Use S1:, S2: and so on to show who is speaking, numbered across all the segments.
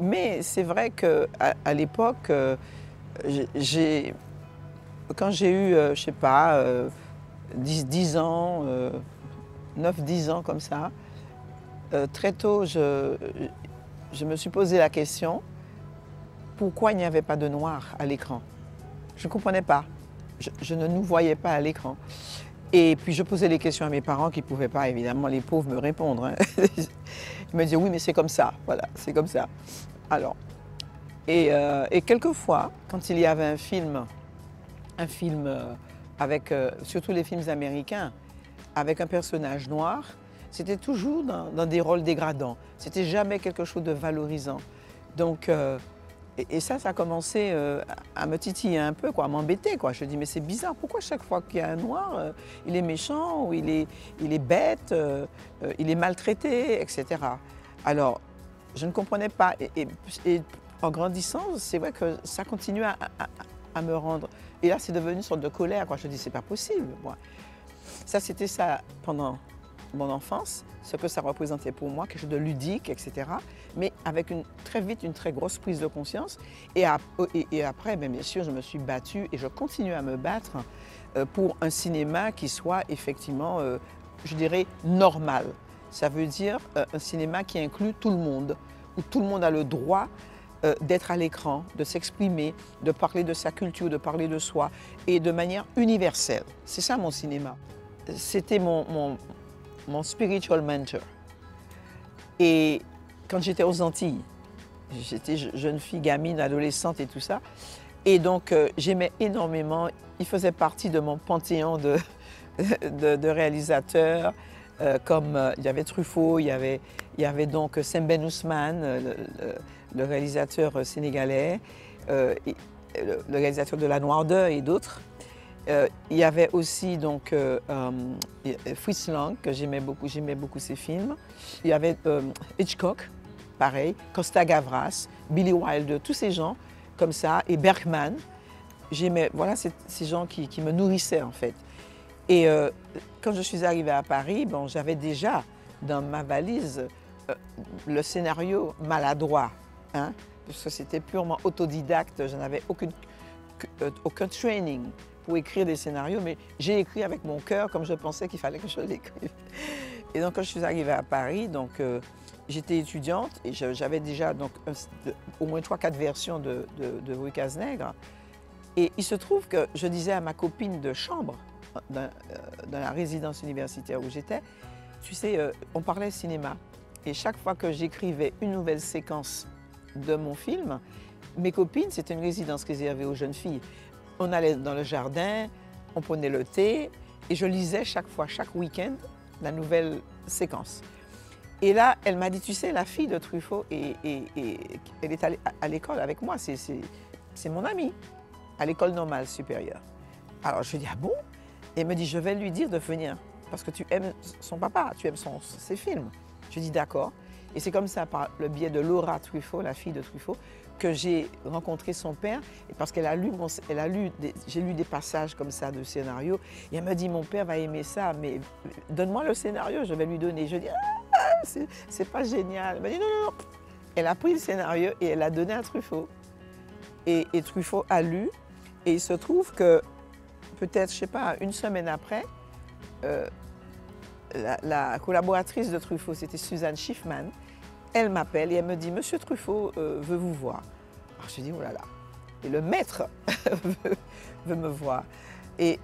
S1: Mais c'est vrai qu'à à l'époque, quand j'ai eu, je ne sais pas, 10 ans, 9-10 ans comme ça, très tôt, je me suis posé la question, pourquoi il n'y avait pas de noir à l'écran? Je ne comprenais pas. Je ne nous voyais pas à l'écran. Et puis je posais les questions à mes parents qui ne pouvaient pas, évidemment, les pauvres, me répondre, hein. Ils me disaient, oui, mais c'est comme ça, voilà, c'est comme ça. Alors, et quelquefois, quand il y avait un film avec, surtout les films américains, avec un personnage noir, c'était toujours dans des rôles dégradants. C'était jamais quelque chose de valorisant. Donc, et ça a commencé à me titiller un peu, quoi, à m'embêter, quoi. Je dis, mais c'est bizarre, pourquoi chaque fois qu'il y a un noir, il est méchant, ou il est bête, il est maltraité, etc. Alors, je ne comprenais pas. Et en grandissant, c'est vrai que ça continue à me rendre. Et là, c'est devenu une sorte de colère, quoi. Je dis, c'est pas possible, moi. Ça, c'était ça pendant mon enfance, ce que ça représentait pour moi, quelque chose de ludique, etc. Mais avec très vite une très grosse prise de conscience. Et après, bien sûr, je me suis battue et je continue à me battre pour un cinéma qui soit effectivement, je dirais, normal. Ça veut dire un cinéma qui inclut tout le monde, où tout le monde a le droit d'être à l'écran, de s'exprimer, de parler de sa culture, de parler de soi, et de manière universelle. C'est ça mon cinéma. C'était mon spiritual mentor. Et quand j'étais aux Antilles, j'étais jeune fille, gamine, adolescente et tout ça, et donc j'aimais énormément, il faisait partie de mon panthéon de réalisateurs, comme il y avait Truffaut, il y avait donc Sembène Ousmane, le réalisateur sénégalais, le réalisateur de La Noire d'Œil et d'autres. Il y avait aussi donc Fritz Lang, que j'aimais beaucoup ses films. Il y avait Hitchcock, pareil, Costa Gavras, Billy Wilder, tous ces gens comme ça, et Bergman. J'aimais, voilà, ces gens qui me nourrissaient en fait. Et quand je suis arrivée à Paris, bon, j'avais déjà dans ma valise le scénario maladroit, hein, parce que c'était purement autodidacte, je n'avais aucun training pour écrire des scénarios, mais j'ai écrit avec mon cœur comme je pensais qu'il fallait que je l'écrive. Et donc quand je suis arrivée à Paris, donc j'étais étudiante et j'avais déjà donc au moins 3-4 versions de Louis Cazenègre. Et il se trouve que je disais à ma copine de chambre, dans la résidence universitaire où j'étais, tu sais, on parlait cinéma. Et chaque fois que j'écrivais une nouvelle séquence de mon film, mes copines, c'était une résidence réservée aux jeunes filles. On allait dans le jardin, on prenait le thé, et je lisais chaque fois, chaque week-end, la nouvelle séquence. Et là, elle m'a dit, tu sais, la fille de Truffaut, elle est à l'école avec moi, c'est mon amie, à l'école normale supérieure. Alors je lui dis, ah bon? Et elle me dit, je vais lui dire de venir, parce que tu aimes son papa, tu aimes ses films. Je dis, d'accord. Et c'est comme ça, par le biais de Laura Truffaut, la fille de Truffaut, que j'ai rencontré son père, et parce qu'elle a lu, j'ai lu des passages comme ça de scénario, et elle me dit, mon père va aimer ça, mais donne-moi le scénario, je vais lui donner. Je dis, ah, c'est pas génial. Elle m'a dit, non, non, non. Elle a pris le scénario et elle l'a donné à Truffaut. Et Truffaut a lu, et il se trouve que, peut-être, je sais pas, une semaine après, la collaboratrice de Truffaut, c'était Suzanne Schiffman, elle m'appelle et elle me dit, Monsieur Truffaut veut vous voir. Alors je dis, oh là là. Et le maître veut me voir. Et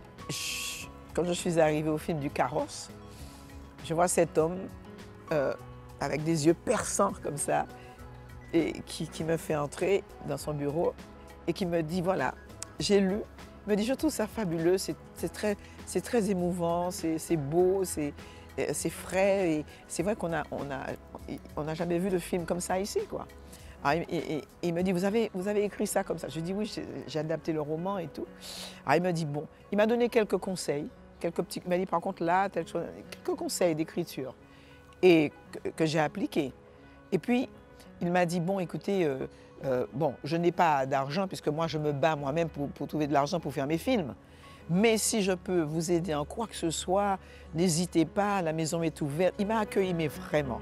S1: quand je suis arrivée au film du Carrosse, je vois cet homme avec des yeux perçants comme ça, et qui me fait entrer dans son bureau et qui me dit, voilà, j'ai lu. Il me dit, je trouve ça fabuleux, c'est très émouvant, c'est beau, c'est frais. Et c'est vrai qu'on n'a jamais vu de film comme ça ici, quoi. Alors, il me dit, vous avez écrit ça comme ça? Je dis, oui, j'ai adapté le roman et tout. Alors il me dit, bon, il m'a donné quelques conseils, il m'a dit, par contre, là, telle chose, quelques conseils d'écriture, et que j'ai appliqués. Et puis, il m'a dit, bon, écoutez, bon, je n'ai pas d'argent, puisque moi, je me bats moi-même pour trouver de l'argent pour faire mes films. Mais si je peux vous aider en quoi que ce soit, n'hésitez pas, la maison est ouverte. Il m'a accueilli, mais vraiment.